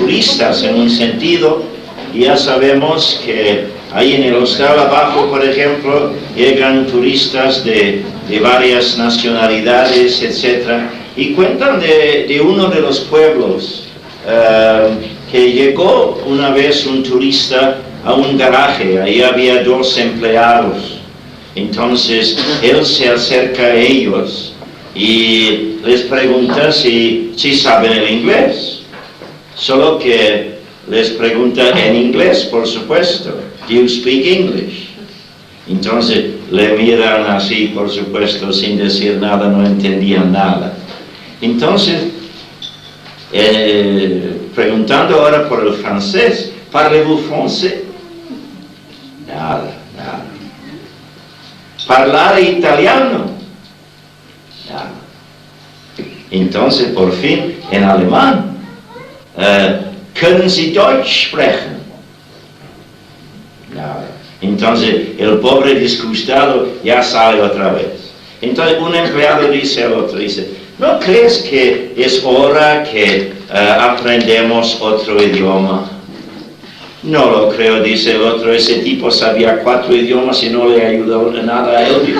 turistas en un sentido, y ya sabemos que ahí en el hostal abajo, por ejemplo, llegan turistas de varias nacionalidades, etc. Y cuentan de uno de los pueblos que llegó una vez un turista a un garaje, ahí había 2 empleados. Entonces él se acerca a ellos y les pregunta si saben el inglés. Solo que les pregunta en inglés, por supuesto. Do you speak English? Entonces le miran así, por supuesto, sin decir nada, no entendían nada. Entonces, preguntando ahora por el francés, ¿parlez-vous français? Nada. ¿Hablar italiano? Nada. Entonces, por fin, en alemán, ¿können Sie Deutsch sprechen? Nada. Entonces, el pobre disgustado ya sale otra vez. Entonces, un empleado dice al otro, ¿no crees que es hora que aprendemos otro idioma? No lo creo, dice el otro, ese tipo sabía 4 idiomas y no le ayudó nada a él.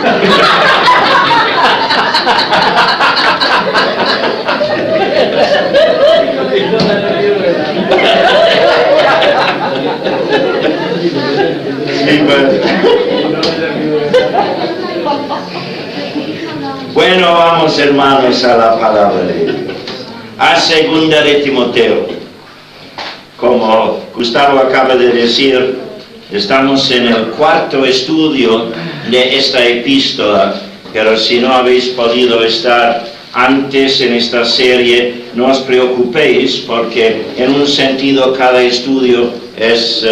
Bueno, vamos hermanos a la palabra de Dios. A segunda de Timoteo. Como Gustavo acaba de decir, estamos en el 4º estudio de esta epístola, pero si no habéis podido estar antes en esta serie, no os preocupéis, porque en un sentido cada estudio es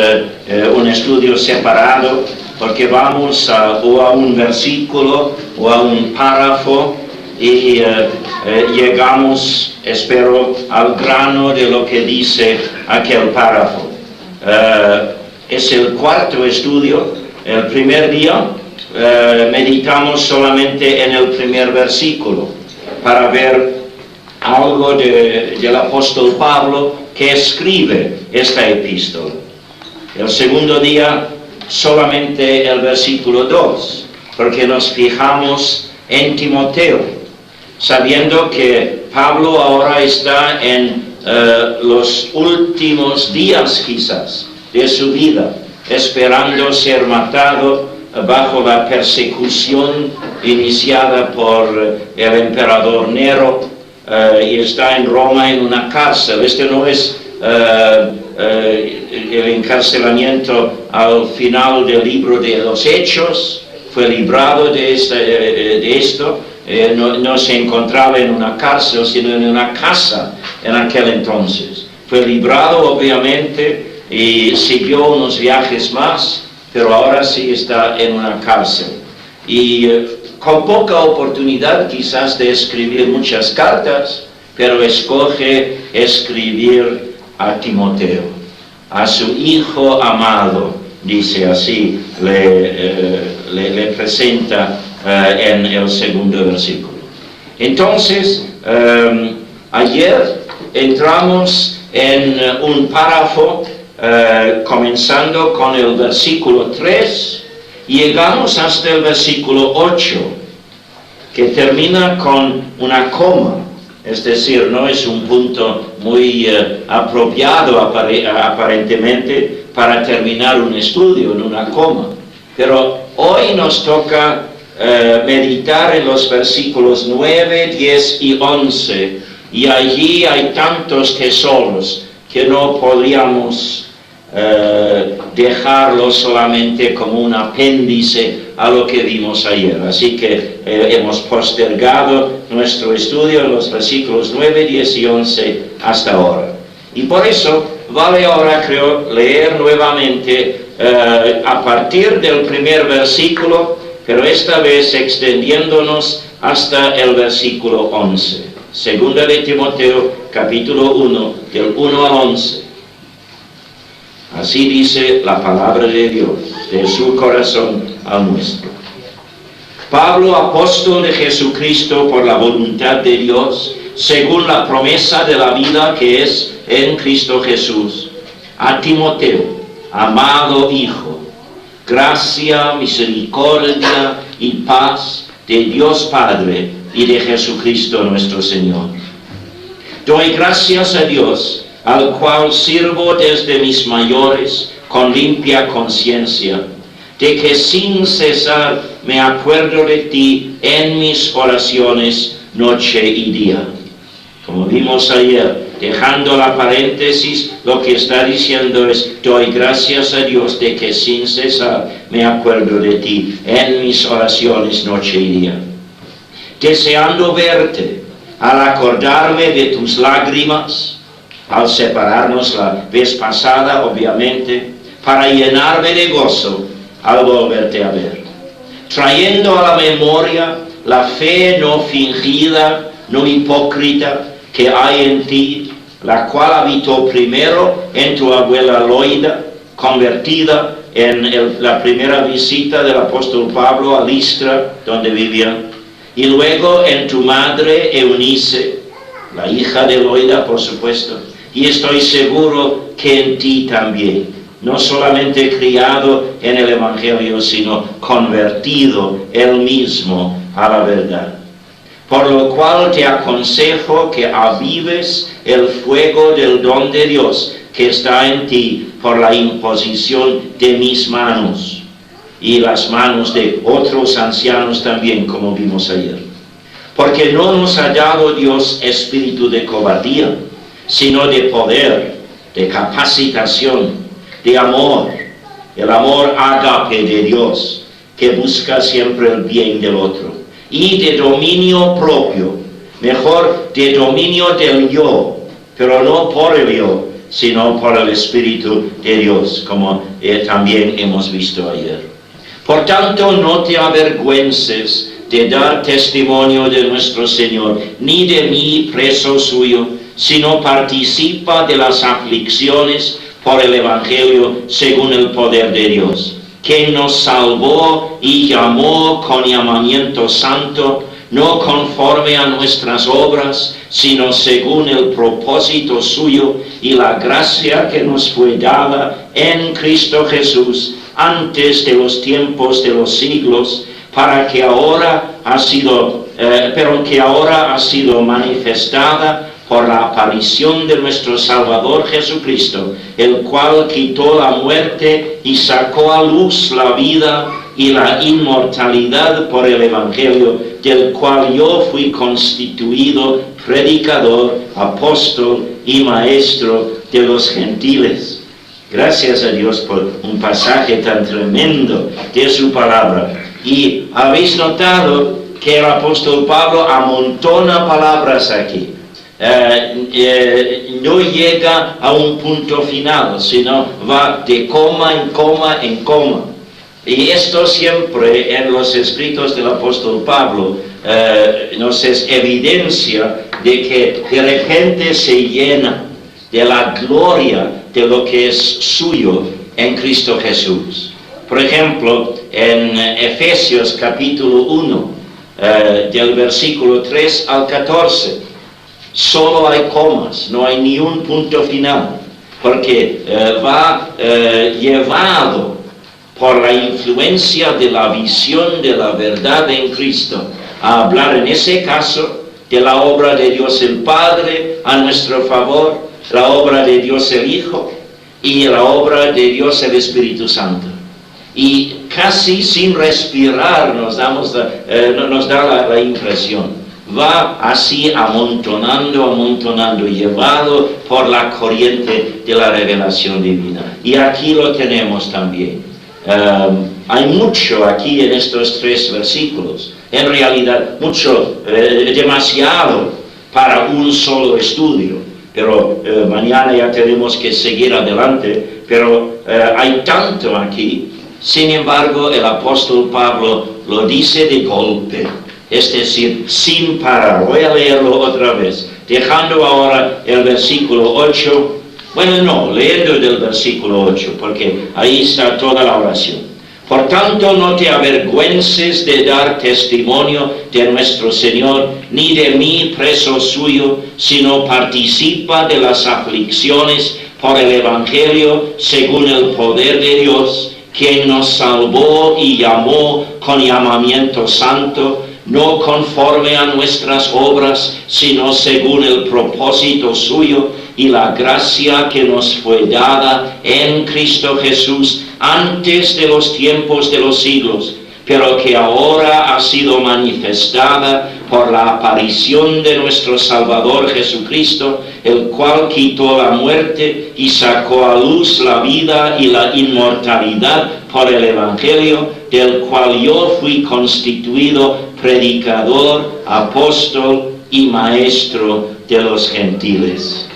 un estudio separado, porque vamos o a un versículo o a un párrafo y llegamos, espero, al grano de lo que dice aquel párrafo. Es el 4º estudio. El primer día meditamos solamente en el primer versículo para ver algo del apóstol Pablo que escribe esta epístola. El segundo día solamente el versículo 2, porque nos fijamos en Timoteo, sabiendo que Pablo ahora está en los últimos días quizás de su vida, esperando ser matado bajo la persecución iniciada por el emperador Nero, y está en Roma en una cárcel. Este no es el encarcelamiento al final del libro de los Hechos, fue librado de esto. No se encontraba en una cárcel, sino en una casa en aquel entonces. Fue librado, obviamente, y siguió unos viajes más, pero ahora sí está en una cárcel. Y con poca oportunidad quizás de escribir muchas cartas, pero escoge escribir a Timoteo, a su hijo amado, dice así, le presenta en el segundo versículo. Entonces, ayer entramos en un párrafo comenzando con el versículo 3, y llegamos hasta el versículo 8, que termina con una coma. Es decir, no es un punto muy apropiado aparentemente para terminar un estudio en una coma. Pero hoy nos toca meditar en los versículos 9, 10 y 11. Y allí hay tantos tesoros que no podríamos dejarlo solamente como un apéndice a lo que vimos ayer. Así que hemos postergado nuestro estudio en los versículos 9, 10 y 11 hasta ahora. Y por eso vale ahora, creo, leer nuevamente a partir del primer versículo, pero esta vez extendiéndonos hasta el versículo 11. Segunda de Timoteo, capítulo 1, del 1 al 11. Así dice la palabra de Dios, de su corazón al nuestro. Pablo, apóstol de Jesucristo por la voluntad de Dios, según la promesa de la vida que es en Cristo Jesús, a Timoteo, amado Hijo, gracia, misericordia y paz de Dios Padre y de Jesucristo nuestro Señor. Doy gracias a Dios, al cual sirvo desde mis mayores con limpia conciencia, de que sin cesar me acuerdo de ti en mis oraciones noche y día. Como vimos ayer, dejando la paréntesis, lo que está diciendo es: doy gracias a Dios de que sin cesar me acuerdo de ti en mis oraciones noche y día. Deseando verte, al acordarme de tus lágrimas, al separarnos la vez pasada, obviamente, para llenarme de gozo al volverte a ver, trayendo a la memoria la fe no fingida, no hipócrita que hay en ti, la cual habitó primero en tu abuela Loida, convertida en la primera visita del apóstol Pablo a Listra, donde vivía, y luego en tu madre Eunice, la hija de Loida, por supuesto, y estoy seguro que en ti también, no solamente criado en el Evangelio, sino convertido él mismo a la verdad. Por lo cual te aconsejo que avives el fuego del don de Dios que está en ti por la imposición de mis manos y las manos de otros ancianos también, como vimos ayer. Porque no nos ha dado Dios espíritu de cobardía, sino de poder, de capacitación, de amor, el amor ágape de Dios, que busca siempre el bien del otro, y de dominio propio, mejor de dominio del yo, pero no por el yo, sino por el Espíritu de Dios, como también hemos visto ayer. Por tanto, no te avergüences de dar testimonio de nuestro Señor, ni de mí preso suyo, sino participa de las aflicciones por el Evangelio según el poder de Dios, que nos salvó y llamó con llamamiento santo, no conforme a nuestras obras, sino según el propósito suyo y la gracia que nos fue dada en Cristo Jesús antes de los tiempos de los siglos, para que ahora ha sido, manifestada por la aparición de nuestro Salvador Jesucristo, el cual quitó la muerte y sacó a luz la vida y la inmortalidad por el Evangelio, del cual yo fui constituido predicador, apóstol y maestro de los gentiles. Gracias a Dios por un pasaje tan tremendo de su palabra. Y habéis notado que el apóstol Pablo amontona palabras aquí. No llega a un punto final, sino va de coma en coma en coma. Y esto siempre en los escritos del apóstol Pablo nos es evidencia de que de repente se llena de la gloria de lo que es suyo en Cristo Jesús. Por ejemplo, en Efesios capítulo 1, del versículo 3 al 14, solo hay comas, no hay ni un punto final, porque va llevado por la influencia de la visión de la verdad en Cristo a hablar en ese caso de la obra de Dios el Padre a nuestro favor, la obra de Dios el Hijo y la obra de Dios el Espíritu Santo. Y casi sin respirar nos da la impresión. Va así amontonando, llevado por la corriente de la revelación divina. Y aquí lo tenemos también. Hay mucho aquí en estos 3 versículos. En realidad, demasiado para un solo estudio. Pero mañana ya tenemos que seguir adelante. Pero hay tanto aquí. Sin embargo, el apóstol Pablo lo dice de golpe, es decir, sin parar. Voy a leerlo otra vez, dejando ahora el versículo 8, leyendo del versículo 8, porque ahí está toda la oración. Por tanto, no te avergüences de dar testimonio de nuestro Señor, ni de mí, preso suyo, sino participa de las aflicciones por el Evangelio según el poder de Dios, quien nos salvó y llamó con llamamiento santo, no conforme a nuestras obras, sino según el propósito suyo y la gracia que nos fue dada en Cristo Jesús antes de los tiempos de los siglos, pero que ahora ha sido manifestada por la aparición de nuestro Salvador Jesucristo, el cual quitó la muerte y sacó a luz la vida y la inmortalidad por el Evangelio, del cual yo fui constituido predicador, apóstol y maestro de los gentiles.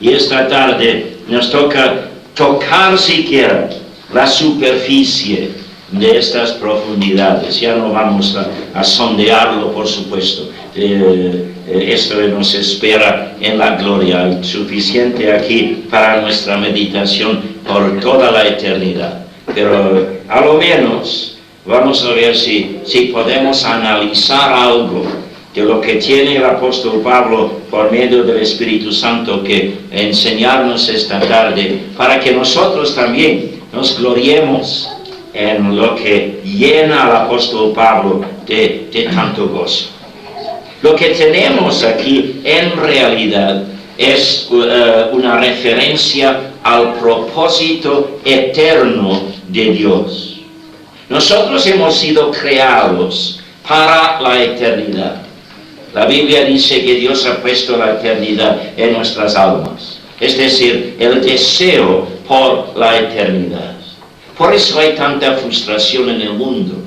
Y esta tarde nos toca tocar siquiera la superficie de estas profundidades. Ya no vamos a sondearlo, por supuesto. Esto nos espera en la gloria. Hay suficiente aquí para nuestra meditación por toda la eternidad. Pero a lo menos vamos a ver si podemos analizar algo de lo que tiene el apóstol Pablo por medio del Espíritu Santo que enseñarnos esta tarde, para que nosotros también nos gloriemos en lo que llena al apóstol Pablo de tanto gozo. Lo que tenemos aquí en realidad es una referencia al propósito eterno de Dios. Nosotros hemos sido creados para la eternidad. La Biblia dice que Dios ha puesto la eternidad en nuestras almas, es decir, el deseo por la eternidad. Por eso hay tanta frustración en el mundo.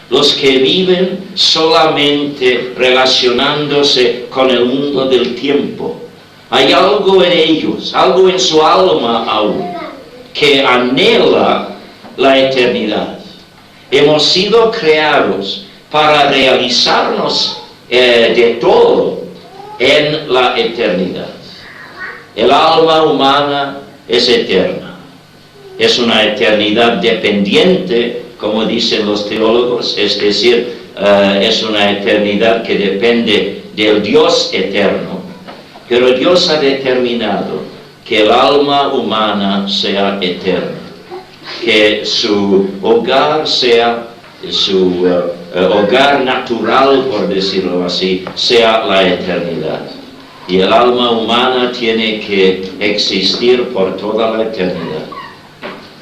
Los que viven solamente relacionándose con el mundo del tiempo. Hay algo en ellos, algo en su alma aún, que anhela la eternidad. Hemos sido creados para realizarnos de todo en la eternidad. El alma humana es eterna. Es una eternidad dependiente, como dicen los teólogos, es decir, es una eternidad que depende del Dios eterno. Pero Dios ha determinado que el alma humana sea eterna, que su hogar sea su hogar natural, por decirlo así, sea la eternidad. Y el alma humana tiene que existir por toda la eternidad,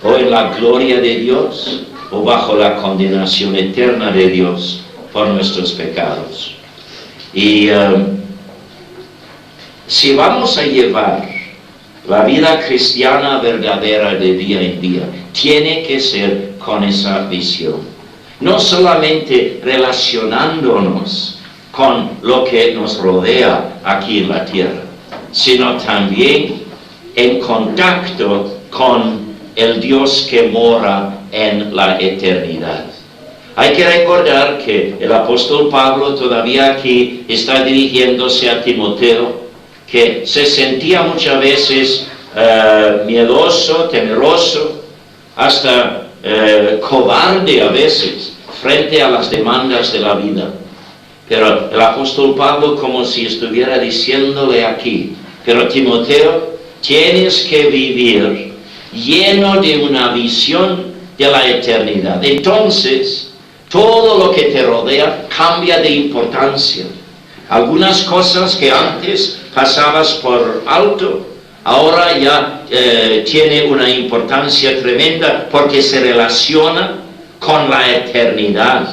o en la gloria de Dios, o bajo la condenación eterna de Dios por nuestros pecados. Y si vamos a llevar la vida cristiana verdadera de día en día, tiene que ser con esa visión. No solamente relacionándonos con lo que nos rodea aquí en la tierra, sino también en contacto con el Dios que mora en la eternidad. Hay que recordar que el apóstol Pablo todavía aquí está dirigiéndose a Timoteo, que se sentía muchas veces miedoso, temeroso, hasta cobarde a veces frente a las demandas de la vida. Pero el apóstol Pablo, como si estuviera diciéndole aquí, pero Timoteo, tienes que vivir lleno de una visión de la eternidad. Entonces, todo lo que te rodea cambia de importancia. Algunas cosas que antes pasabas por alto, ahora ya tiene una importancia tremenda porque se relaciona con la eternidad.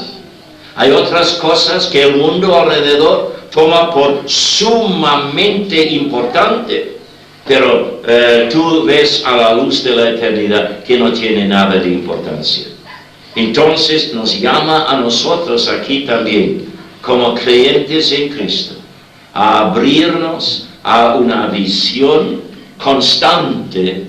Hay otras cosas que el mundo alrededor toma por sumamente importante, pero tú ves a la luz de la eternidad que no tiene nada de importancia. Entonces nos llama a nosotros aquí también, como creyentes en Cristo, a abrirnos a una visión constante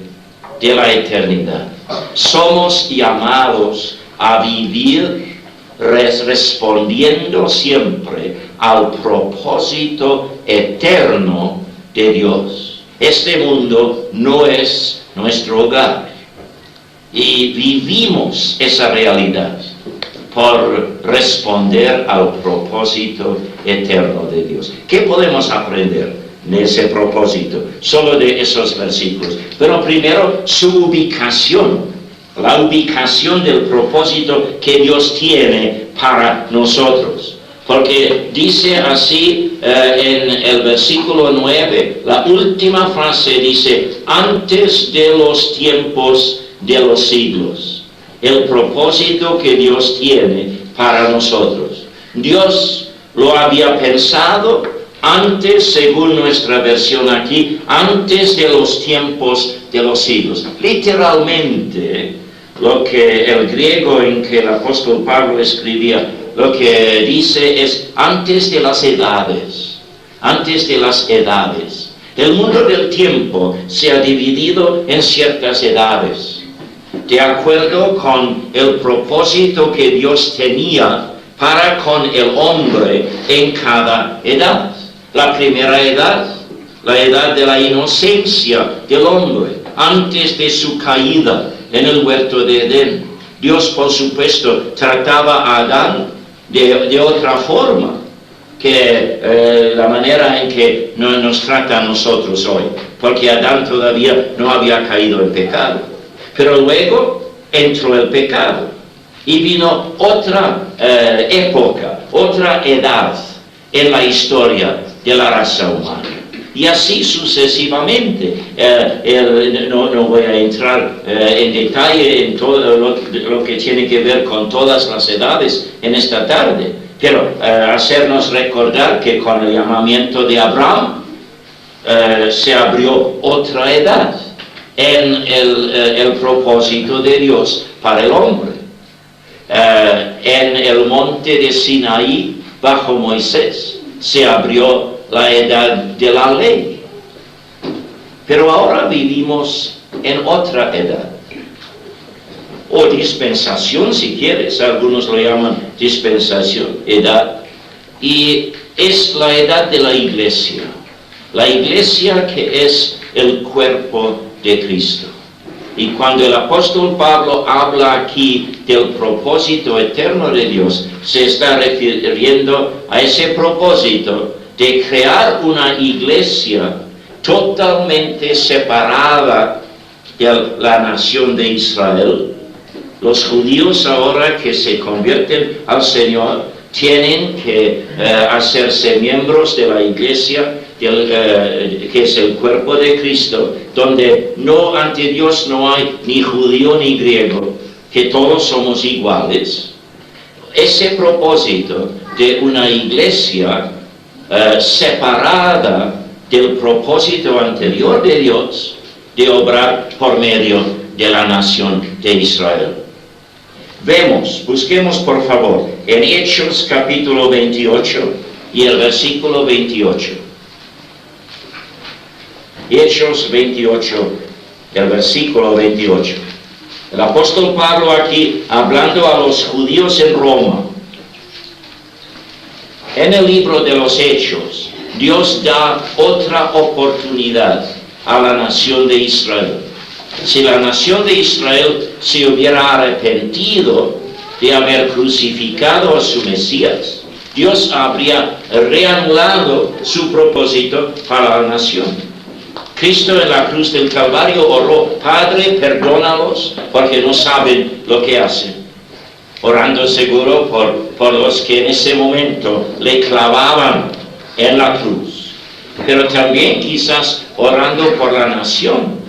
de la eternidad. Somos llamados a vivir respondiendo siempre al propósito eterno de Dios. Este mundo no es nuestro hogar. y vivimos esa realidad por responder al propósito eterno de Dios. ¿Qué podemos aprender de ese propósito? Solo de esos versículos. Pero primero, su ubicación, la ubicación del propósito que Dios tiene para nosotros. Porque dice así en el versículo 9, la última frase dice, antes de los tiempos de los siglos. El propósito que Dios tiene para nosotros. Dios lo había pensado antes, según nuestra versión aquí, antes de los tiempos de los siglos. Literalmente, lo que el griego en que el apóstol Pablo escribía, lo que dice es antes de las edades. Antes de las edades. El mundo del tiempo se ha dividido en ciertas edades, de acuerdo con el propósito que Dios tenía para con el hombre en cada edad. La primera edad, la edad de la inocencia del hombre, antes de su caída en el huerto de Edén. Dios, por supuesto, trataba a Adán de otra forma que la manera en que nos trata a nosotros hoy, porque Adán todavía no había caído en pecado. Pero luego entró el pecado y vino otra época, otra edad en la historia de la raza humana. Y así sucesivamente. No voy a entrar en detalle en todo lo que tiene que ver con todas las edades en esta tarde, pero hacernos recordar que con el llamamiento de Abraham se abrió otra edad en el propósito de Dios para el hombre. En el monte de Sinaí, bajo Moisés, se abrió la edad de la ley. Pero ahora vivimos en otra edad, o dispensación si quieres, algunos lo llaman dispensación, edad, y es la edad de la iglesia que es el cuerpo de Cristo. Y cuando el apóstol Pablo habla aquí del propósito eterno de Dios, se está refiriendo a ese propósito de crear una iglesia totalmente separada de la nación de Israel. Los judíos ahora que se convierten al Señor tienen que hacerse miembros de la iglesia que es el cuerpo de Cristo, donde ante Dios no hay ni judío ni griego, que todos somos iguales. Ese propósito de una iglesia separada del propósito anterior de Dios de obrar por medio de la nación de Israel. Busquemos por favor en Hechos capítulo 28 y el versículo 28. Hechos 28, el versículo 28. El apóstol Pablo aquí hablando a los judíos en Roma. En el libro de los Hechos, Dios da otra oportunidad a la nación de Israel. Si la nación de Israel se hubiera arrepentido de haber crucificado a su Mesías, Dios habría reanudado su propósito para la nación. Cristo en la cruz del Calvario oró, Padre, perdónalos porque no saben lo que hacen. Orando seguro por los que en ese momento le clavaban en la cruz. Pero también quizás orando por la nación.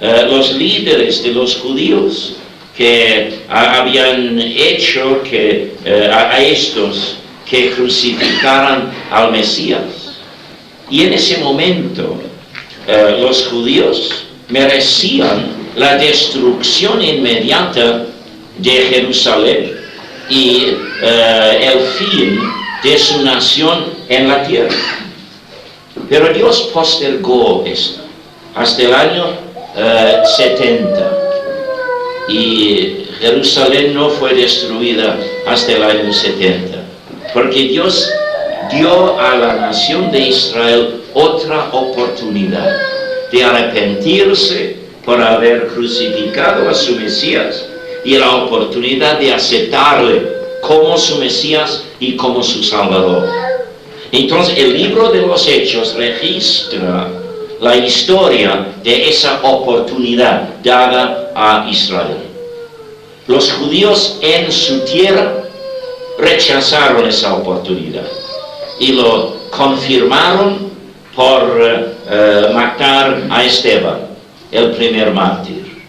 Los líderes de los judíos que habían hecho a estos que crucificaran al Mesías. Y en ese momento los judíos merecían la destrucción inmediata de Jerusalén y el fin de su nación en la tierra. Pero Dios postergó esto hasta el año 70 y Jerusalén no fue destruida hasta el año 70 porque Dios dio a la nación de Israel otra oportunidad de arrepentirse por haber crucificado a su Mesías y la oportunidad de aceptarle como su Mesías y como su Salvador. Entonces el libro de los Hechos registra la historia de esa oportunidad dada a Israel. Los judíos en su tierra rechazaron esa oportunidad y lo confirmaron por matar a Esteban, el primer mártir.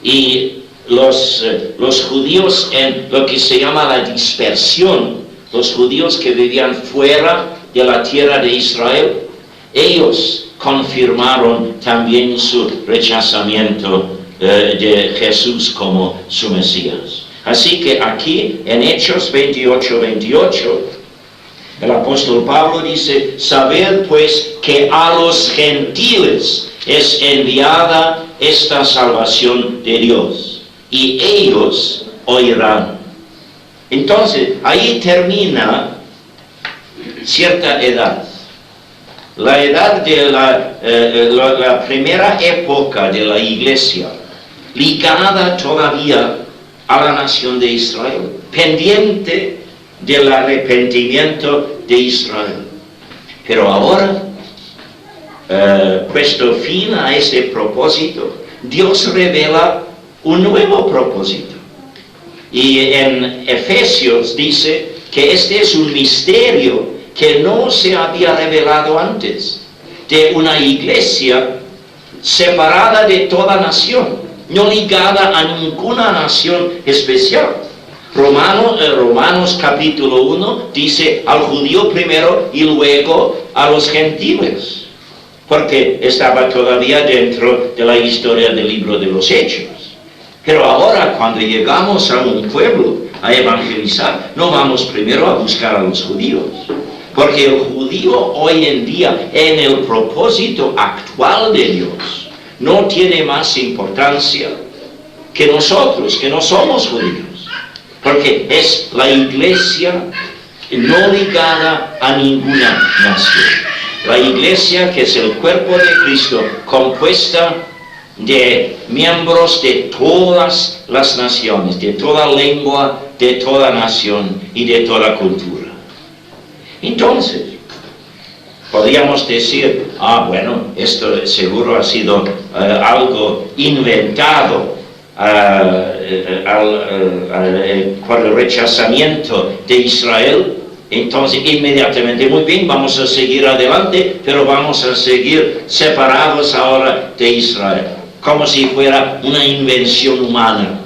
Y los judíos en lo que se llama la dispersión, los judíos que vivían fuera de la tierra de Israel, ellos confirmaron también su rechazamiento de Jesús como su Mesías. Así que aquí en Hechos 28, el apóstol Pablo dice: sabed pues que a los gentiles es enviada esta salvación de Dios, y ellos oirán. Entonces, ahí termina cierta edad. La edad de la primera época de la iglesia, ligada todavía a la nación de Israel, pendiente del arrepentimiento de Israel. Pero ahora, puesto fin a ese propósito, Dios revela un nuevo propósito. Y en Efesios dice que este es un misterio que no se había revelado antes, de una iglesia separada de toda nación, no ligada a ninguna nación especial. Romanos capítulo 1 dice al judío primero y luego a los gentiles, porque estaba todavía dentro de la historia del libro de los Hechos. Pero ahora, cuando llegamos a un pueblo a evangelizar, no vamos primero a buscar a los judíos, porque el judío hoy en día, en el propósito actual de Dios, no tiene más importancia que nosotros, que no somos judíos, porque es la iglesia no ligada a ninguna nación. La iglesia, que es el cuerpo de Cristo, compuesta de miembros de todas las naciones, de toda lengua, de toda nación y de toda cultura. Entonces, podríamos decir: bueno, esto seguro ha sido algo inventado por el rechazamiento de Israel. Entonces, inmediatamente, muy bien, vamos a seguir adelante, pero vamos a seguir separados ahora de Israel, como si fuera una invención humana.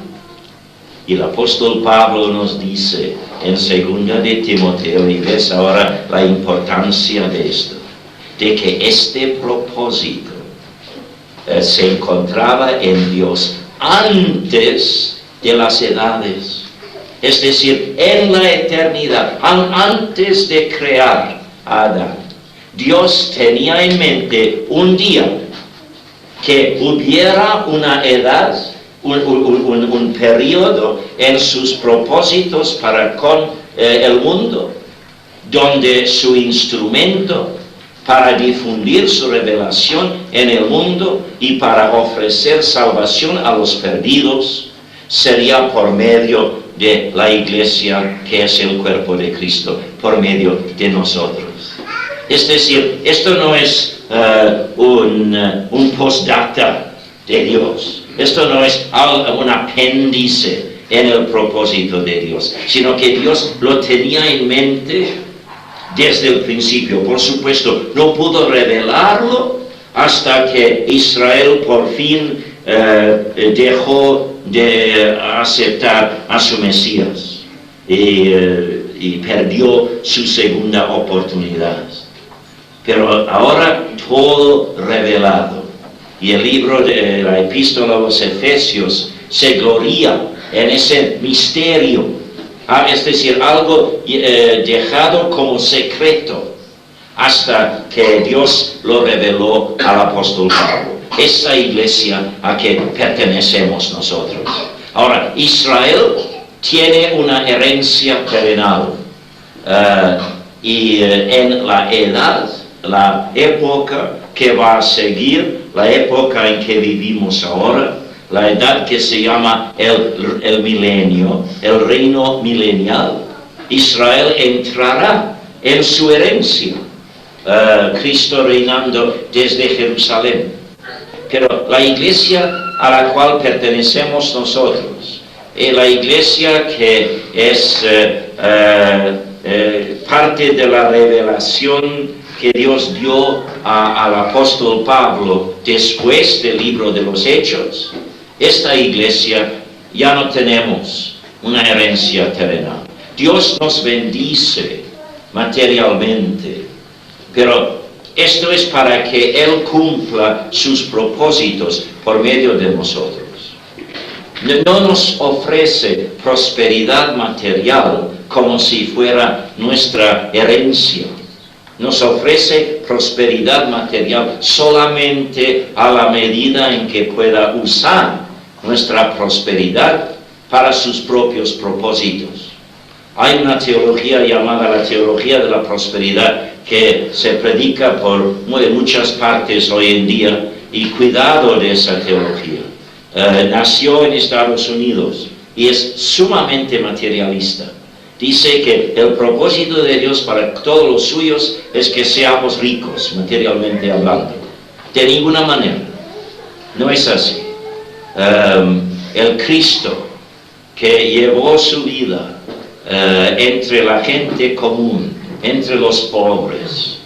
Y el apóstol Pablo nos dice en 2 de Timoteo, y ves ahora la importancia de esto, de que este propósito se encontraba en Dios antes de las edades, es decir, en la eternidad, antes de crear a Adán. Dios tenía en mente un día que hubiera una edad, un periodo en sus propósitos para con el mundo, donde su instrumento para difundir su revelación en el mundo y para ofrecer salvación a los perdidos sería por medio de la iglesia, que es el cuerpo de Cristo, por medio de nosotros. Es decir, esto no es un postdata de Dios. Esto no es un apéndice en el propósito de Dios, sino que Dios lo tenía en mente desde el principio. Por supuesto, no pudo revelarlo hasta que Israel por fin dejó de aceptar a su Mesías y perdió su segunda oportunidad. Pero ahora todo revelado. Y el libro de la epístola a los Efesios se gloria en ese misterio, es decir, algo dejado como secreto hasta que Dios lo reveló al apóstol Pablo. Esa iglesia a que pertenecemos nosotros. Ahora, Israel tiene una herencia terrenal y en la edad, la época que va a seguir la época en que vivimos ahora, la edad que se llama el milenio, el reino milenial. Israel entrará en su herencia, Cristo reinando desde Jerusalén. Pero la iglesia a la cual pertenecemos nosotros, la iglesia que es parte de la revelación que Dios dio al apóstol Pablo después del libro de los Hechos, esta iglesia ya no tenemos una herencia terrenal. Dios nos bendice materialmente, pero esto es para que Él cumpla sus propósitos por medio de nosotros. No nos ofrece prosperidad material como si fuera nuestra herencia. Nos ofrece prosperidad material solamente a la medida en que pueda usar nuestra prosperidad para sus propios propósitos. Hay una teología llamada la teología de la prosperidad que se predica por muchas partes hoy en día, y cuidado de esa teología. Nació en Estados Unidos y es sumamente materialista. Dice que el propósito de Dios para todos los suyos es que seamos ricos, materialmente hablando. De ninguna manera. No es así. El Cristo que llevó su vida entre la gente común, entre los pobres.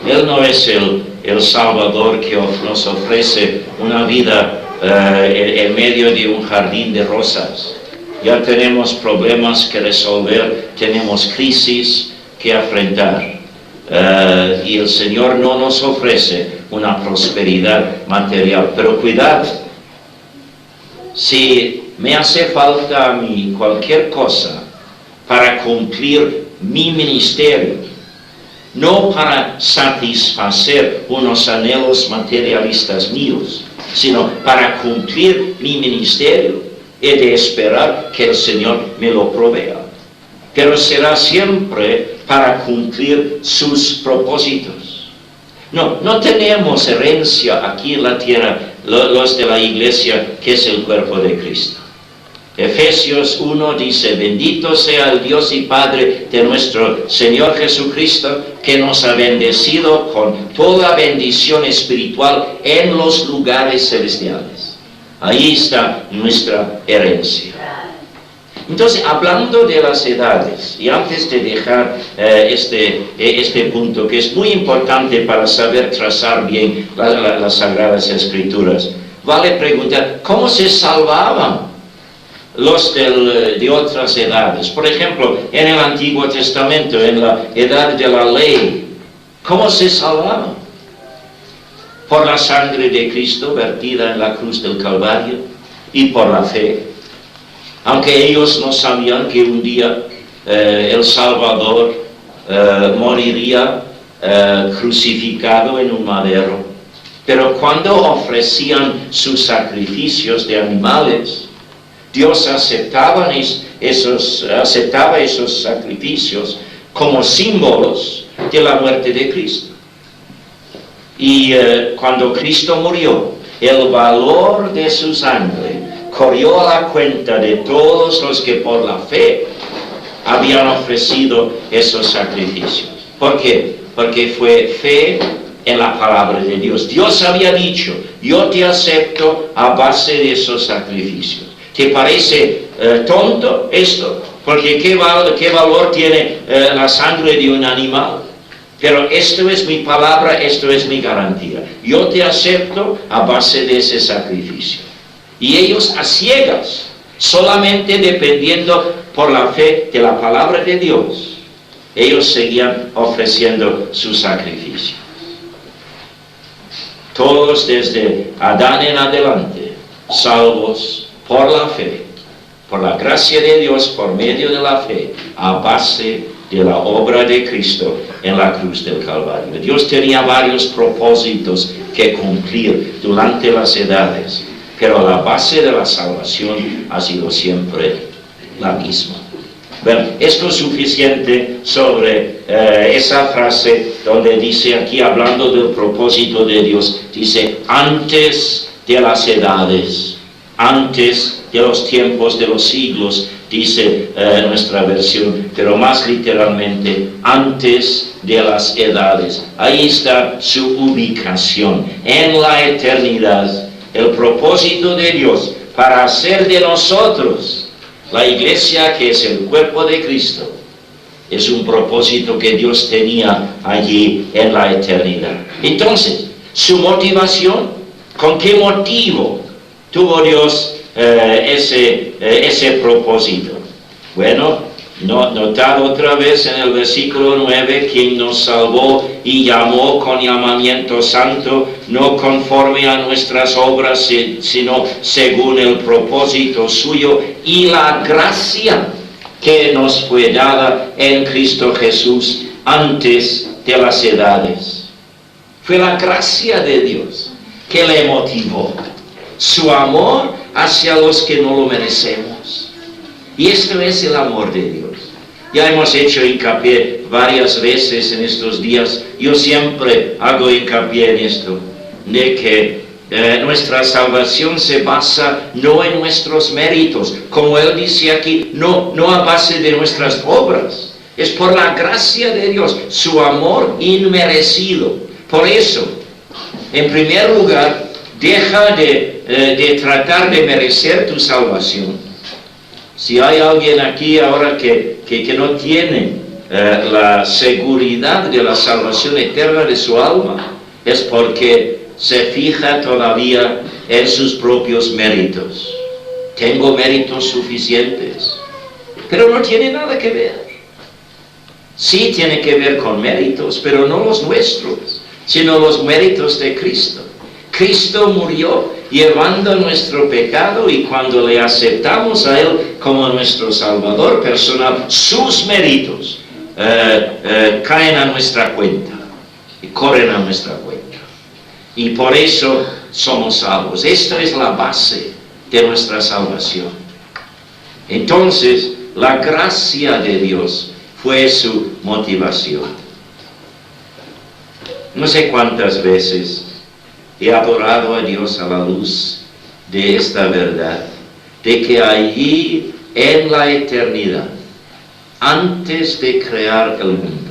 Él no es el Salvador que nos ofrece una vida en medio de un jardín de rosas. Ya tenemos problemas que resolver, tenemos crisis que afrontar. Y el Señor no nos ofrece una prosperidad material. Pero cuidado, si me hace falta a mí cualquier cosa para cumplir mi ministerio, no para satisfacer unos anhelos materialistas míos, sino para cumplir mi ministerio, he de esperar que el Señor me lo provea. Pero será siempre para cumplir sus propósitos. No tenemos herencia aquí en la tierra, los de la iglesia, que es el cuerpo de Cristo. Efesios 1 dice: bendito sea el Dios y Padre de nuestro Señor Jesucristo, que nos ha bendecido con toda bendición espiritual en los lugares celestiales. Ahí está nuestra herencia. Entonces, hablando de las edades, y antes de dejar este punto, que es muy importante para saber trazar bien las Sagradas Escrituras, vale preguntar: ¿cómo se salvaban los de otras edades? Por ejemplo, en el Antiguo Testamento, en la edad de la ley, ¿cómo se salvaban? Por la sangre de Cristo vertida en la cruz del Calvario y por la fe. Aunque ellos no sabían que un día el Salvador moriría crucificado en un madero. Pero cuando ofrecían sus sacrificios de animales, Dios aceptaba esos sacrificios como símbolos de la muerte de Cristo. Y cuando Cristo murió, el valor de su sangre corrió a la cuenta de todos los que por la fe habían ofrecido esos sacrificios. ¿Por qué? Porque fue fe en la palabra de Dios. Dios había dicho: yo te acepto a base de esos sacrificios. ¿Te parece tonto esto? Porque ¿qué valor tiene la sangre de un animal? Pero esto es mi palabra, esto es mi garantía. Yo te acepto a base de ese sacrificio. Y ellos a ciegas, solamente dependiendo por la fe de la palabra de Dios, ellos seguían ofreciendo sus sacrificios. Todos desde Adán en adelante, salvos por la fe, por la gracia de Dios, por medio de la fe, a base de la obra de Cristo en la cruz del Calvario. Dios tenía varios propósitos que cumplir durante las edades, pero la base de la salvación ha sido siempre la misma. Bueno, esto es suficiente sobre esa frase donde dice aquí, hablando del propósito de Dios, dice, antes de las edades, antes de los tiempos de los siglos, dice nuestra versión, pero más literalmente, antes de las edades. Ahí está su ubicación, en la eternidad, el propósito de Dios para hacer de nosotros la iglesia, que es el cuerpo de Cristo. Es un propósito que Dios tenía allí en la eternidad. Entonces, su motivación, ¿con qué motivo tuvo Dios ese propósito? Bueno, notad otra vez en el versículo 9, quien nos salvó y llamó con llamamiento santo, no conforme a nuestras obras, sino según el propósito suyo y la gracia que nos fue dada en Cristo Jesús antes de las edades. Fue la gracia de Dios que le motivó, su amor hacia los que no lo merecemos. Y esto es el amor de Dios. Ya hemos hecho hincapié varias veces en estos días, yo siempre hago hincapié en esto, de que nuestra salvación se basa no en nuestros méritos, como él dice aquí, no a base de nuestras obras, es por la gracia de Dios, su amor inmerecido. Por eso, en primer lugar, deja de tratar de merecer tu salvación. Si hay alguien aquí ahora que no tiene la seguridad de la salvación eterna de su alma, es porque se fija todavía en sus propios méritos. Tengo méritos suficientes, pero no tiene nada que ver. Sí tiene que ver con méritos, pero no los nuestros, sino los méritos de Cristo. Cristo murió llevando nuestro pecado, y cuando le aceptamos a Él como nuestro Salvador personal, sus méritos caen a nuestra cuenta y corren a nuestra cuenta. Y por eso somos salvos. Esto es la base de nuestra salvación. Entonces, la gracia de Dios fue su motivación. No sé cuántas veces he adorado a Dios a la luz de esta verdad, de que allí en la eternidad, antes de crear el mundo,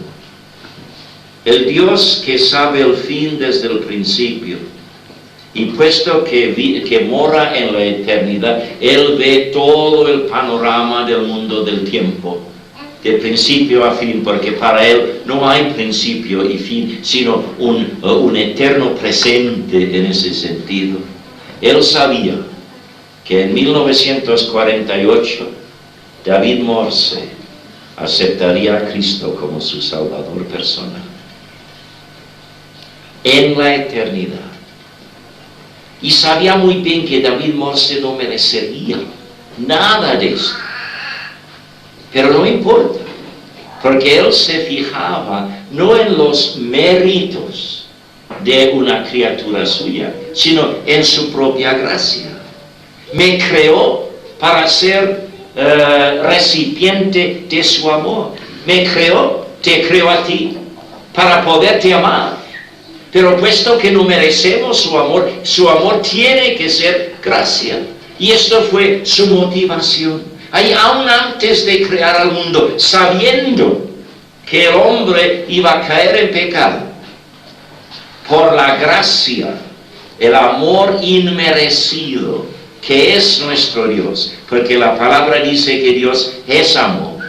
el Dios que sabe el fin desde el principio, y puesto que mora en la eternidad, Él ve todo el panorama del mundo del tiempo, de principio a fin, porque para Él no hay principio y fin, sino un eterno presente en ese sentido. Él sabía que en 1948 David Morse aceptaría a Cristo como su Salvador personal. En la eternidad. Y sabía muy bien que David Morse no merecería nada de esto. Pero no importa, porque él se fijaba no en los méritos de una criatura suya, sino en su propia gracia. Me creó para ser recipiente de su amor. Me creó, te creó a ti, para poderte amar. Pero puesto que no merecemos su amor tiene que ser gracia. Y esto fue su motivación. Ahí, aún antes de crear al mundo, sabiendo que el hombre iba a caer en pecado, por la gracia, el amor inmerecido que es nuestro Dios, porque la palabra dice que Dios es amor.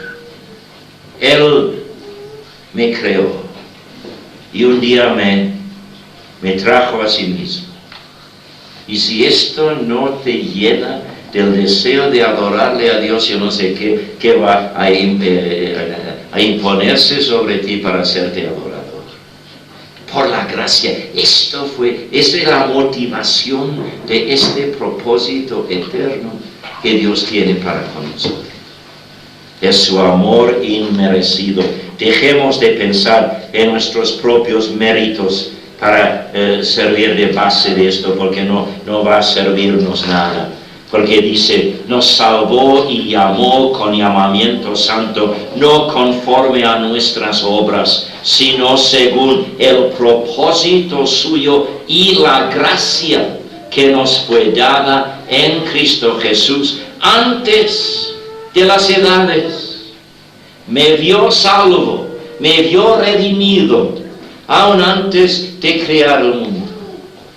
Él me creó y un día me trajo a sí mismo. Y si esto no te llena del deseo de adorarle a Dios, yo no sé qué va a imponerse sobre ti para hacerte adorador. Por la gracia, esta es la motivación de este propósito eterno que Dios tiene para con nosotros. Es su amor inmerecido. Dejemos de pensar en nuestros propios méritos para servir de base de esto, porque no va a servirnos nada. porque dice, nos salvó y llamó con llamamiento santo, no conforme a nuestras obras, sino según el propósito suyo y la gracia que nos fue dada en Cristo Jesús antes de las edades. Me vio salvo, me vio redimido, aún antes de crear el mundo.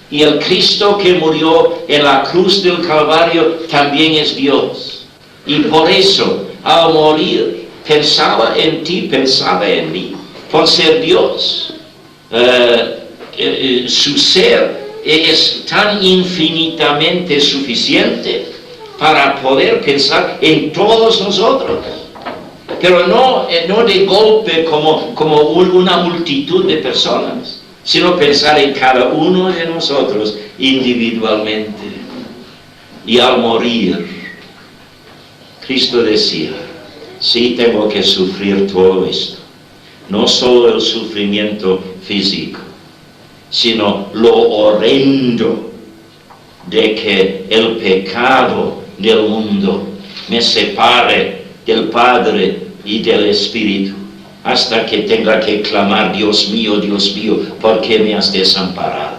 Y el Cristo que murió en la cruz del Calvario también es Dios. Y por eso, al morir, pensaba en ti, pensaba en mí, por ser Dios. Su ser es tan infinitamente suficiente para poder pensar en todos nosotros. Pero no de golpe como una multitud de personas, sino pensar en cada uno de nosotros individualmente. Y al morir, Cristo decía, sí, tengo que sufrir todo esto, no solo el sufrimiento físico, sino lo horrendo de que el pecado del mundo me separe del Padre y del Espíritu, hasta que tenga que clamar, Dios mío, ¿por qué me has desamparado?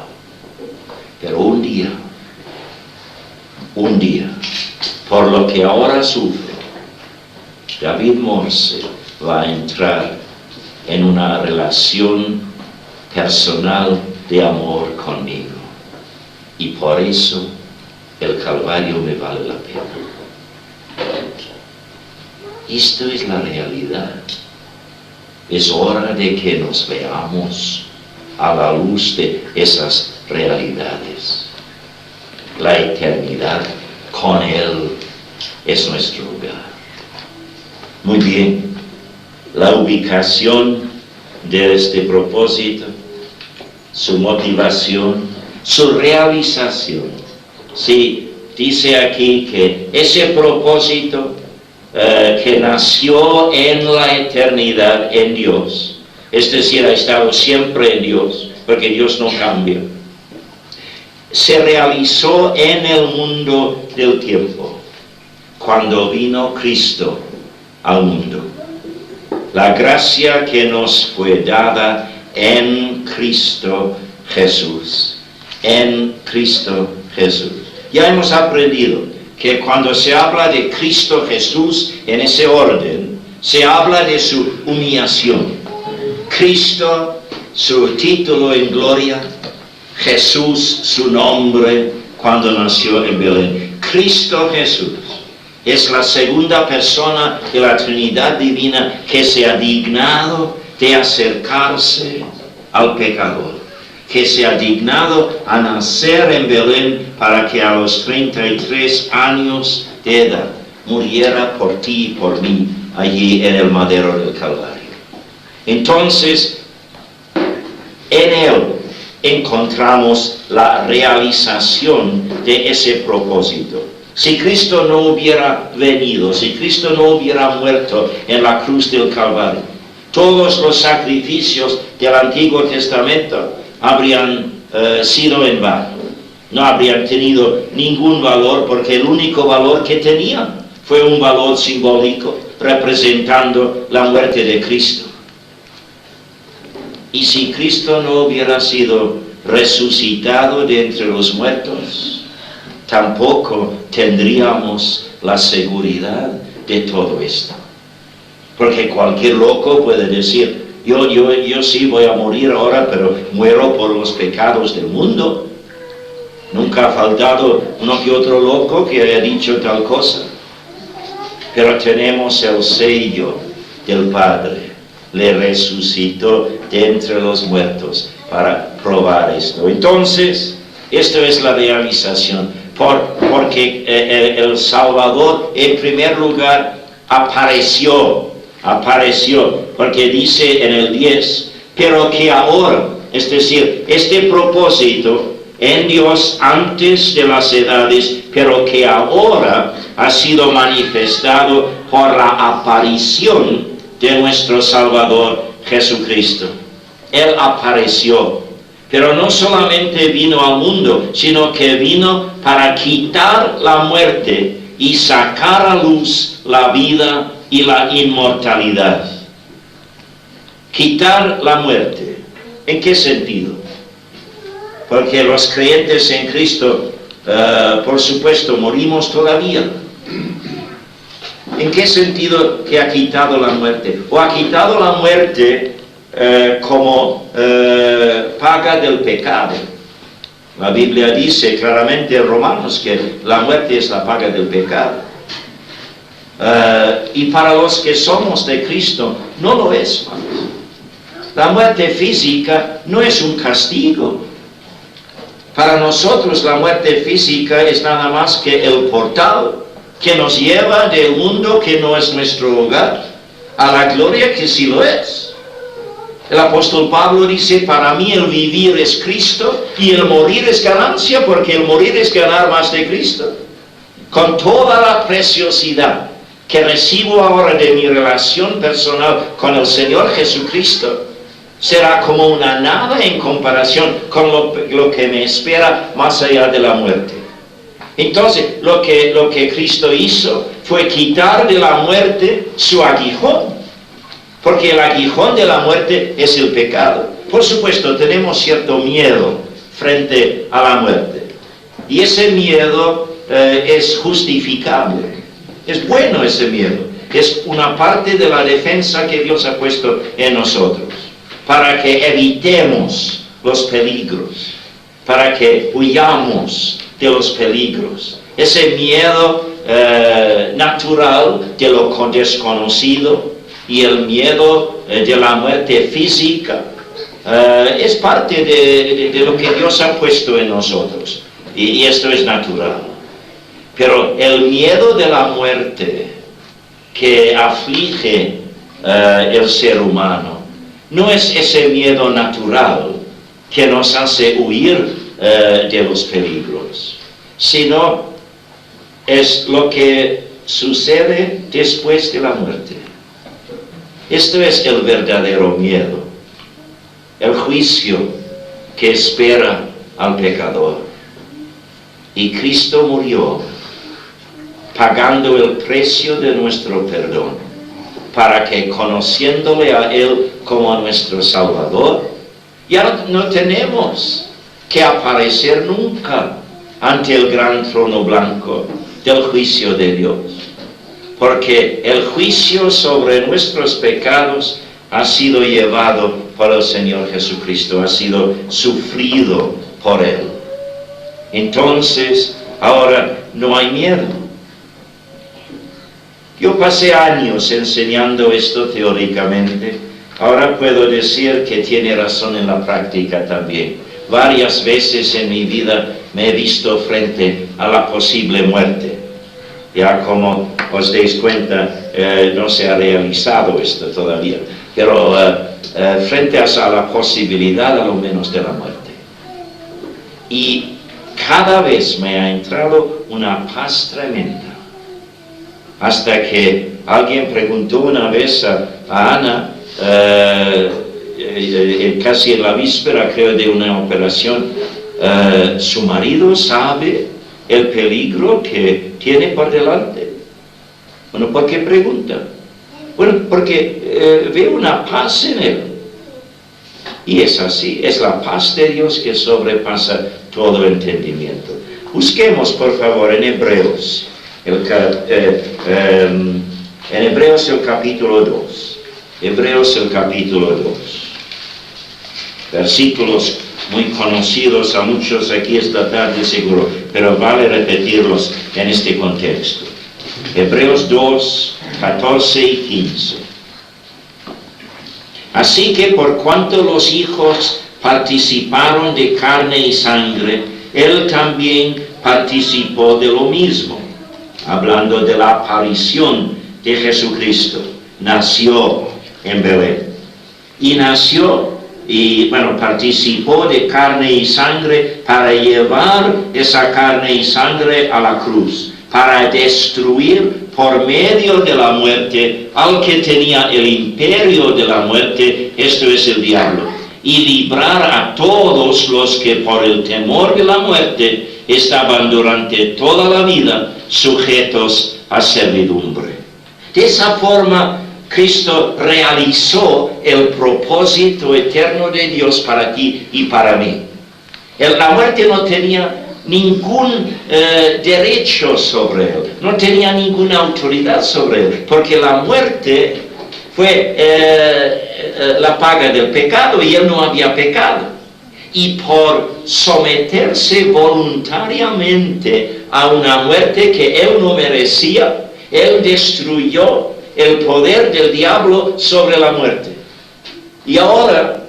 Pero un día, por lo que ahora sufre, David Morse va a entrar en una relación personal de amor conmigo. Y por eso el Calvario me vale la pena. Esto es la realidad. Es hora de que nos veamos a la luz de esas realidades. La eternidad con Él es nuestro lugar. Muy bien, la ubicación de este propósito, su motivación, su realización. Sí, dice aquí que ese propósito que nació en la eternidad en Dios, es decir, ha estado siempre en Dios, porque Dios no cambia, se realizó en el mundo del tiempo, cuando vino Cristo al mundo. La gracia que nos fue dada en Cristo Jesús, en Cristo Jesús. Ya hemos aprendido que cuando se habla de Cristo Jesús en ese orden, se habla de su humillación. Cristo, su título en gloria, Jesús, su nombre cuando nació en Belén. Cristo Jesús es la segunda persona de la Trinidad Divina que se ha dignado de acercarse al pecador, que se ha dignado a nacer en Belén para que a los 33 años de edad muriera por ti y por mí allí en el madero del Calvario. Entonces, en Él encontramos la realización de ese propósito. Si Cristo no hubiera venido, si Cristo no hubiera muerto en la cruz del Calvario, todos los sacrificios del Antiguo Testamento habrían sido en vano. No habrían tenido ningún valor, porque el único valor que tenían fue un valor simbólico representando la muerte de Cristo. Y si Cristo no hubiera sido resucitado de entre los muertos, tampoco tendríamos la seguridad de todo esto. Porque cualquier loco puede decir, yo sí voy a morir ahora, pero muero por los pecados del mundo. Nunca ha faltado uno que otro loco que haya dicho tal cosa. Pero tenemos el sello del Padre. Le resucitó de entre los muertos para probar esto. Entonces, esto es la realización. Porque el Salvador, en primer lugar, apareció, porque dice en el 10, pero que ahora, es decir, este propósito en Dios antes de las edades, pero que ahora ha sido manifestado por la aparición de nuestro Salvador Jesucristo. Él apareció, Pero no solamente vino al mundo, sino que vino para quitar la muerte y sacar a luz la vida y la inmortalidad. Quitar la muerte. ¿En qué sentido? Porque los creyentes en Cristo, por supuesto, morimos todavía. ¿En qué sentido que ha quitado la muerte? O ha quitado la muerte como paga del pecado. La Biblia dice claramente en Romanos que la muerte es la paga del pecado. Y para los que somos de Cristo, no lo es más. La muerte física no es un castigo. Para nosotros la muerte física es nada más que el portal que nos lleva del mundo que no es nuestro hogar a la gloria que sí lo es. El apóstol Pablo dice, para mí el vivir es Cristo y el morir es ganancia, porque el morir es ganar más de Cristo. Con toda la preciosidad que recibo ahora de mi relación personal con el Señor Jesucristo, será como una nada en comparación con lo que me espera más allá de la muerte. Entonces, lo que Cristo hizo fue quitar de la muerte su aguijón, porque el aguijón de la muerte es el pecado. Por supuesto, tenemos cierto miedo frente a la muerte, y ese miedo es justificable, es bueno ese miedo, es una parte de la defensa que Dios ha puesto en nosotros, para que evitemos los peligros, para que huyamos de los peligros. Ese miedo natural de lo desconocido y el miedo de la muerte física es parte de lo que Dios ha puesto en nosotros. Y esto es natural. Pero el miedo de la muerte que aflige el ser humano no es ese miedo natural que nos hace huir de los peligros, sino es lo que sucede después de la muerte. Esto es el verdadero miedo, el juicio que espera al pecador. Y Cristo murió pagando el precio de nuestro perdón, para que conociéndole a Él como a nuestro Salvador, ya no tenemos que aparecer nunca ante el gran trono blanco del juicio de Dios, porque el juicio sobre nuestros pecados ha sido llevado por el Señor Jesucristo, ha sido sufrido por Él. Entonces, ahora no hay miedo. Yo pasé años enseñando esto teóricamente, ahora puedo decir que tiene razón en la práctica también. Varias veces en mi vida me he visto frente a la posible muerte. Ya como os deis cuenta, no se ha realizado esto todavía, pero frente a la posibilidad a lo menos de la muerte. Y cada vez me ha entrado una paz tremenda. Hasta que alguien preguntó una vez a Ana, casi en la víspera creo de una operación, ¿su marido sabe el peligro que tiene por delante? Bueno, ¿por qué pregunta? Bueno, porque veo una paz en él. Y es así, es la paz de Dios que sobrepasa todo entendimiento. Busquemos, por favor, en Hebreos. En Hebreos el capítulo 2. Hebreos el capítulo 2. Versículos muy conocidos a muchos aquí esta tarde seguro, pero vale repetirlos en este contexto. Hebreos 2, 14 y 15. Así que por cuanto los hijos participaron de carne y sangre, Él también participó de lo mismo. Hablando de la aparición de Jesucristo, nació en Belén. Y participó de carne y sangre para llevar esa carne y sangre a la cruz, para destruir por medio de la muerte al que tenía el imperio de la muerte, esto es el diablo, y librar a todos los que por el temor de la muerte estaban durante toda la vida sujetos a servidumbre. De esa forma, Cristo realizó el propósito eterno de Dios para ti y para mí. La muerte no tenía ningún derecho sobre él, no tenía ninguna autoridad sobre él, porque la muerte fue la paga del pecado y él no había pecado. Y por someterse voluntariamente a una muerte que él no merecía, él destruyó el poder del diablo sobre la muerte. Y ahora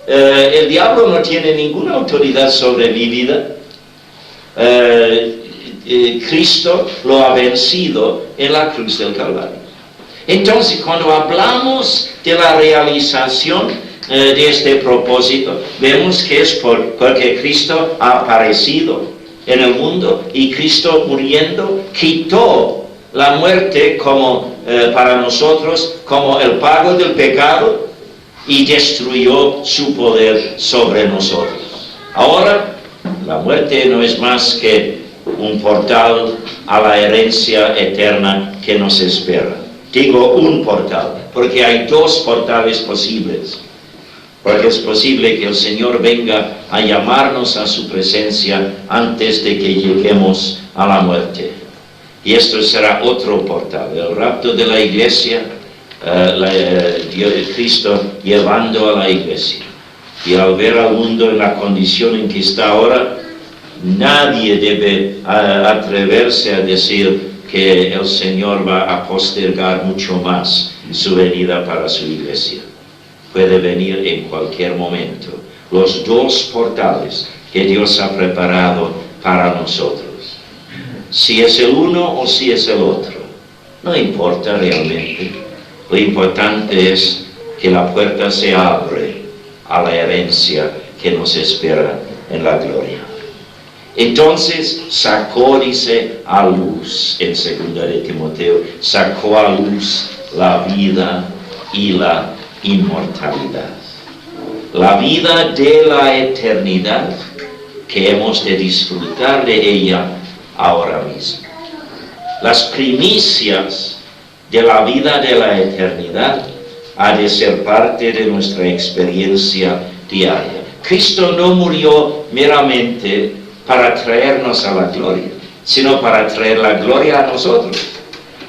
el diablo no tiene ninguna autoridad sobre mi vida. Cristo lo ha vencido en la cruz del Calvario. Entonces, cuando hablamos de la realización de este propósito, vemos que es porque Cristo ha aparecido en el mundo y Cristo muriendo quitó la muerte como para nosotros como el pago del pecado y destruyó su poder sobre nosotros. Ahora, la muerte no es más que un portal a la herencia eterna que nos espera. Digo un portal, porque hay dos portales posibles. Porque es posible que el Señor venga a llamarnos a su presencia antes de que lleguemos a la muerte. Y esto será otro portal, el rapto de la iglesia, Cristo llevando a la iglesia. Y al ver al mundo en la condición en que está ahora, nadie debe atreverse a decir que el Señor va a postergar mucho más su venida para su iglesia. Puede venir en cualquier momento. Los dos portales que Dios ha preparado para nosotros. Si es el uno o si es el otro, no importa realmente. Lo importante es que la puerta se abre a la herencia que nos espera en la gloria. Entonces sacó, dice, a luz, en 2 de Timoteo, sacó a luz la vida y la inmortalidad. La vida de la eternidad, que hemos de disfrutar de ella ahora mismo. Las primicias de la vida de la eternidad ha de ser parte de nuestra experiencia diaria. Cristo no murió meramente para traernos a la gloria, sino para traer la gloria a nosotros,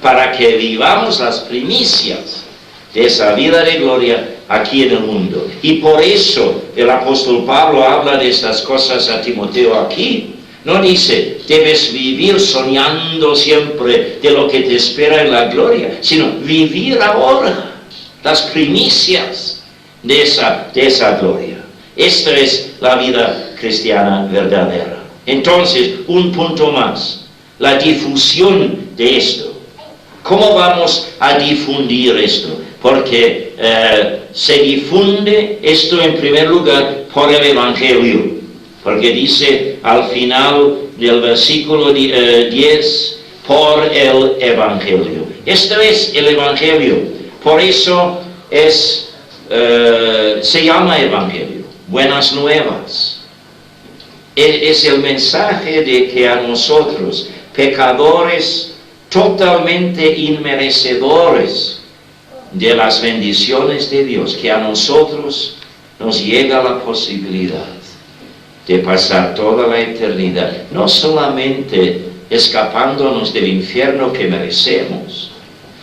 para que vivamos las primicias de esa vida de gloria aquí en el mundo. Y por eso el apóstol Pablo habla de estas cosas a Timoteo aquí. No dice, debes vivir soñando siempre de lo que te espera en la gloria, sino vivir ahora las primicias de esa gloria. Esta es la vida cristiana verdadera. Entonces, un punto más, la difusión de esto. ¿Cómo vamos a difundir esto? Porque se difunde esto en primer lugar por el Evangelio. Porque dice al final del versículo 10, por el Evangelio. Esto es el Evangelio. Por eso se llama Evangelio. Buenas nuevas. Es el mensaje de que a nosotros, pecadores totalmente inmerecedores de las bendiciones de Dios, que a nosotros nos llega la posibilidad de pasar toda la eternidad, no solamente escapándonos del infierno que merecemos,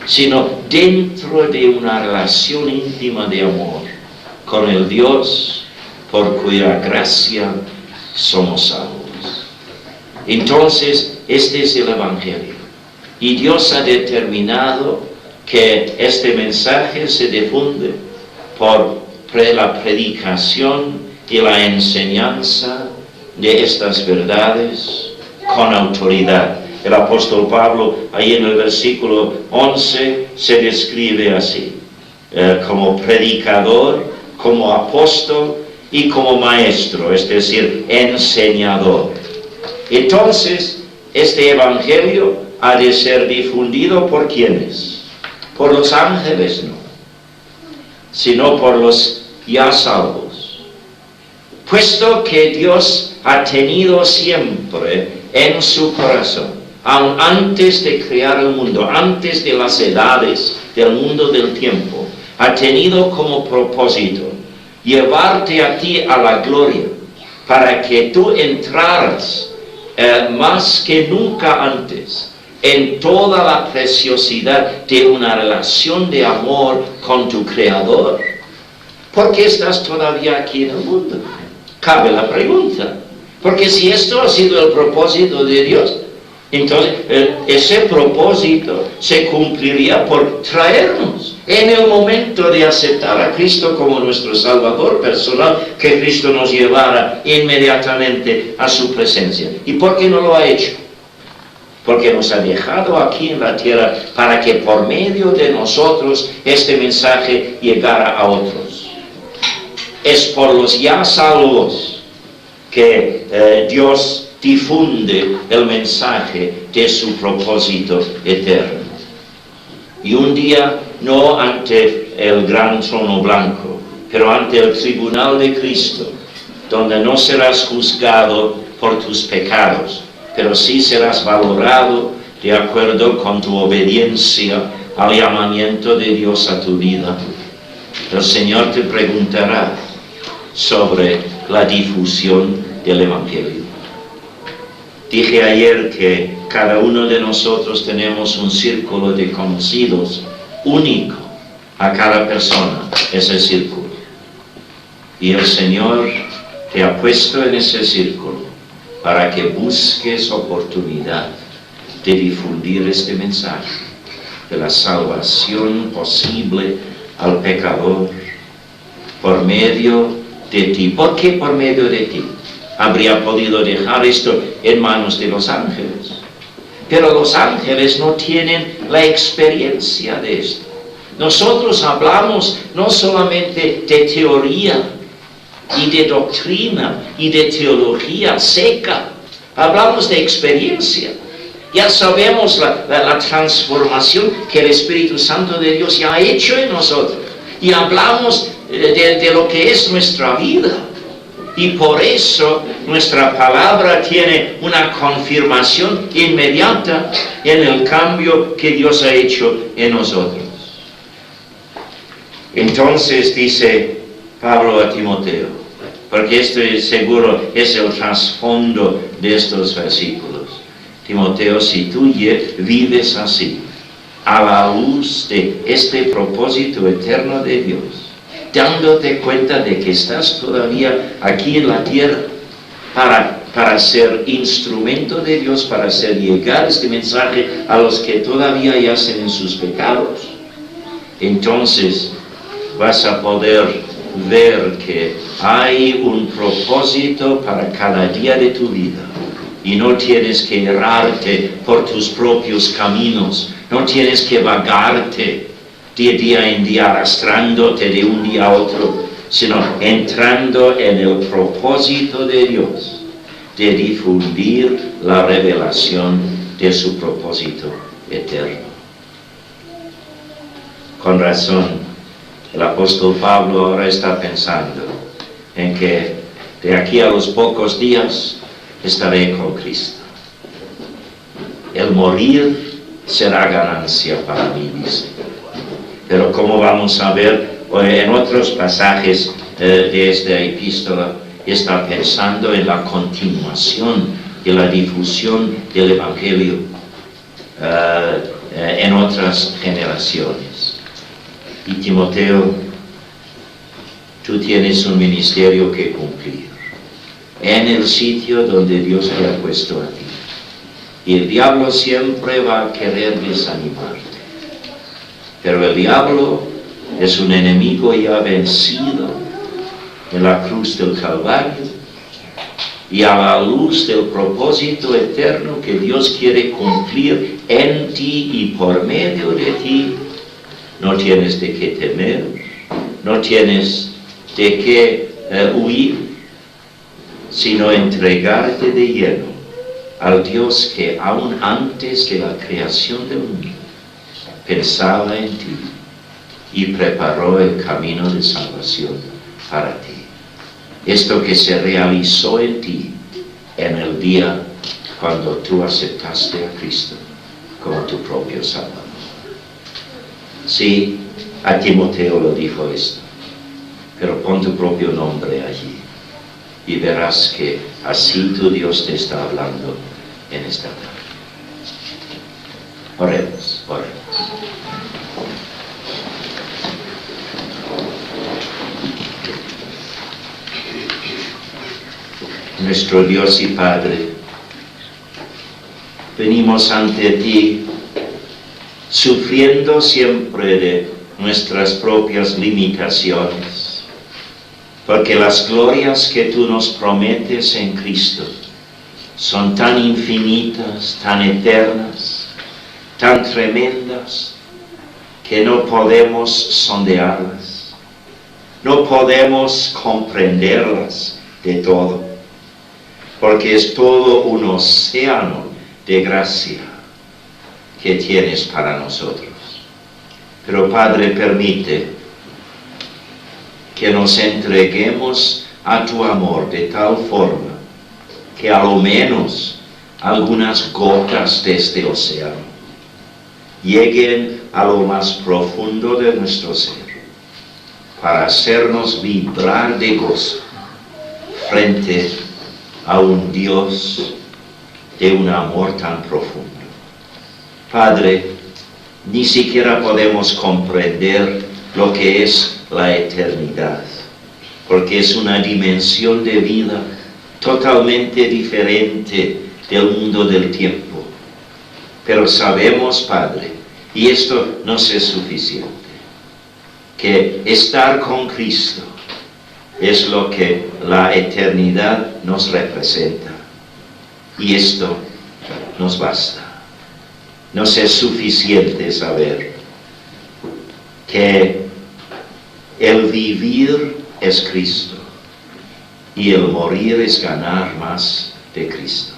sino dentro de una relación íntima de amor con el Dios por cuya gracia somos salvos. Entonces, este es el Evangelio. Y Dios ha determinado que este mensaje se difunde por la predicación y la enseñanza de estas verdades con autoridad. El apóstol Pablo, ahí en el versículo 11, se describe así, como predicador, como apóstol y como maestro, es decir, enseñador. Entonces, este evangelio ha de ser difundido ¿por quiénes? Por los ángeles, no, sino por los ya salvos, puesto que Dios ha tenido siempre en su corazón, aun antes de crear el mundo, antes de las edades, del mundo del tiempo, ha tenido como propósito llevarte a ti a la gloria, para que tú entraras más que nunca antes en toda la preciosidad de una relación de amor con tu Creador. ¿Por qué estás todavía aquí en el mundo? Cabe la pregunta. Porque si esto ha sido el propósito de Dios, entonces ese propósito se cumpliría por traernos en el momento de aceptar a Cristo como nuestro Salvador personal, que Cristo nos llevara inmediatamente a su presencia. ¿Y por qué no lo ha hecho? Porque nos ha dejado aquí en la tierra para que por medio de nosotros este mensaje llegara a otros. Es por los ya salvos que Dios difunde el mensaje de su propósito eterno. Y un día, no ante el gran trono blanco, pero ante el tribunal de Cristo, donde no serás juzgado por tus pecados, pero sí serás valorado de acuerdo con tu obediencia al llamamiento de Dios a tu vida. El Señor te preguntará sobre la difusión del Evangelio. Dije ayer que cada uno de nosotros tenemos un círculo de conocidos único a cada persona, ese círculo. Y el Señor te ha puesto en ese círculo para que busques oportunidad de difundir este mensaje de la salvación posible al pecador por medio de ti. ¿Por qué por medio de ti? Habría podido dejar esto en manos de los ángeles, pero los ángeles no tienen la experiencia de esto. Nosotros hablamos no solamente de teoría y de doctrina y de teología seca, hablamos de experiencia. Ya sabemos la transformación que el Espíritu Santo de Dios ya ha hecho en nosotros, y hablamos de lo que es nuestra vida. Y por eso nuestra palabra tiene una confirmación inmediata en el cambio que Dios ha hecho en nosotros. Entonces dice Pablo a Timoteo, porque esto seguro es el trasfondo de estos versículos. Timoteo, si tú vives así, a la luz de este propósito eterno de Dios, dándote cuenta de que estás todavía aquí en la tierra para ser instrumento de Dios, para hacer llegar este mensaje a los que todavía yacen en sus pecados, entonces vas a poder ver que hay un propósito para cada día de tu vida, y no tienes que errarte por tus propios caminos, no tienes que vagarte de día en día, arrastrándote de un día a otro, sino entrando en el propósito de Dios de difundir la revelación de su propósito eterno. Con razón, el apóstol Pablo ahora está pensando en que de aquí a los pocos días estaré con Cristo. El morir será ganancia para mí, dice. Pero como vamos a ver en otros pasajes de esta epístola, está pensando en la continuación de la difusión del Evangelio en otras generaciones. Y Timoteo, tú tienes un ministerio que cumplir en el sitio donde Dios te ha puesto a ti. Y el diablo siempre va a querer desanimarte. Pero el diablo es un enemigo ya vencido en la cruz del Calvario, y a la luz del propósito eterno que Dios quiere cumplir en ti y por medio de ti, no tienes de qué temer, no tienes de qué huir, sino entregarte de lleno al Dios que aún antes de la creación del mundo pensaba en ti y preparó el camino de salvación para ti. esto que se realizó en ti en el día cuando tú aceptaste a Cristo como tu propio Salvador. Sí, a Timoteo lo dijo esto, pero pon tu propio nombre allí y verás que así tu Dios te está hablando en esta tarde. Oremos, oremos. Nuestro Dios y Padre, venimos ante ti sufriendo siempre de nuestras propias limitaciones, porque las glorias que tú nos prometes en Cristo son tan infinitas, tan eternas, tan tremendas, que no podemos sondearlas, no podemos comprenderlas de todo, porque es todo un océano de gracia que tienes para nosotros. Pero Padre, permite que nos entreguemos a tu amor de tal forma que a lo menos algunas gotas de este océano lleguen a lo más profundo de nuestro ser, para hacernos vibrar de gozo frente a un Dios de un amor tan profundo. Padre, ni siquiera podemos comprender lo que es la eternidad, porque es una dimensión de vida totalmente diferente del mundo del tiempo. Pero sabemos, Padre, y esto nos es suficiente, que estar con Cristo es lo que la eternidad nos representa. Y esto nos basta. Nos es suficiente saber que el vivir es Cristo y el morir es ganar más de Cristo.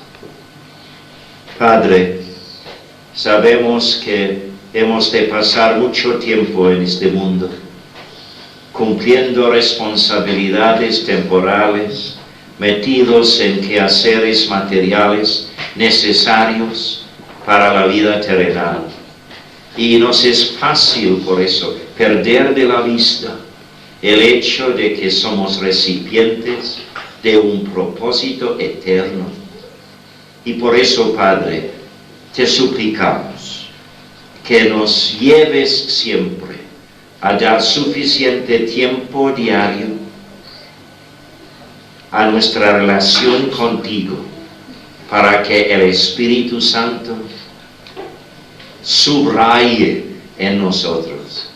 Padre, sabemos que hemos de pasar mucho tiempo en este mundo, cumpliendo responsabilidades temporales, metidos en quehaceres materiales necesarios para la vida terrenal. Y nos es fácil por eso perder de la vista el hecho de que somos recipientes de un propósito eterno. Y por eso, Padre, te suplicamos que nos lleves siempre a dar suficiente tiempo diario a nuestra relación contigo, para que el Espíritu Santo subraye en nosotros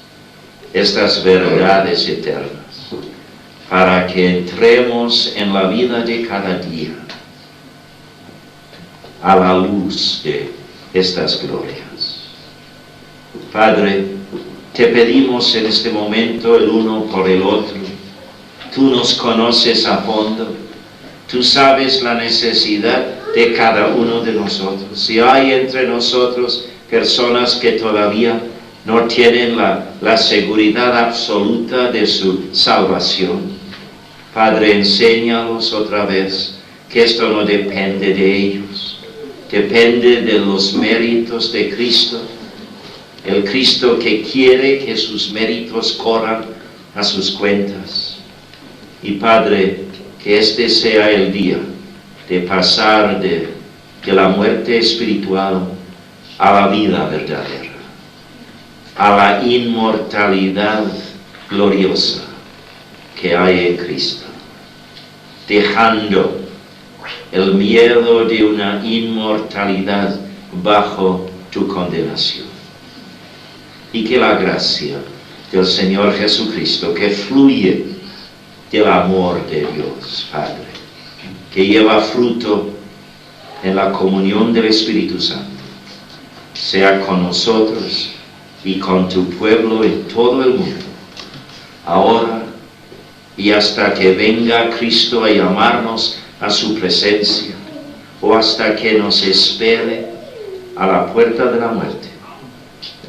estas verdades eternas, para que entremos en la vida de cada día a la luz de estas glorias. Padre, te pedimos en este momento el uno por el otro. Tú nos conoces a fondo, tú sabes la necesidad de cada uno de nosotros. Si hay entre nosotros personas que todavía no tienen la seguridad absoluta de su salvación, Padre, enséñalos otra vez que esto no depende de ellos, depende de los méritos de Cristo, el Cristo que quiere que sus méritos corran a sus cuentas. Y Padre, que este sea el día de pasar de la muerte espiritual a la vida verdadera, a la inmortalidad gloriosa que hay en Cristo, dejando el miedo de una inmortalidad bajo tu condenación. Y que la gracia del Señor Jesucristo, que fluye del amor de Dios, Padre, que lleva fruto en la comunión del Espíritu Santo, sea con nosotros y con tu pueblo en todo el mundo, ahora y hasta que venga Cristo a llamarnos a su presencia, o hasta que nos espere a la puerta de la muerte,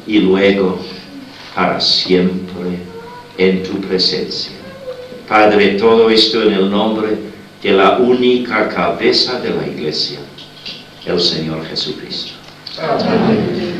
y luego para siempre en tu presencia. Padre, todo esto en el nombre de la única cabeza de la Iglesia, el Señor Jesucristo. Amén.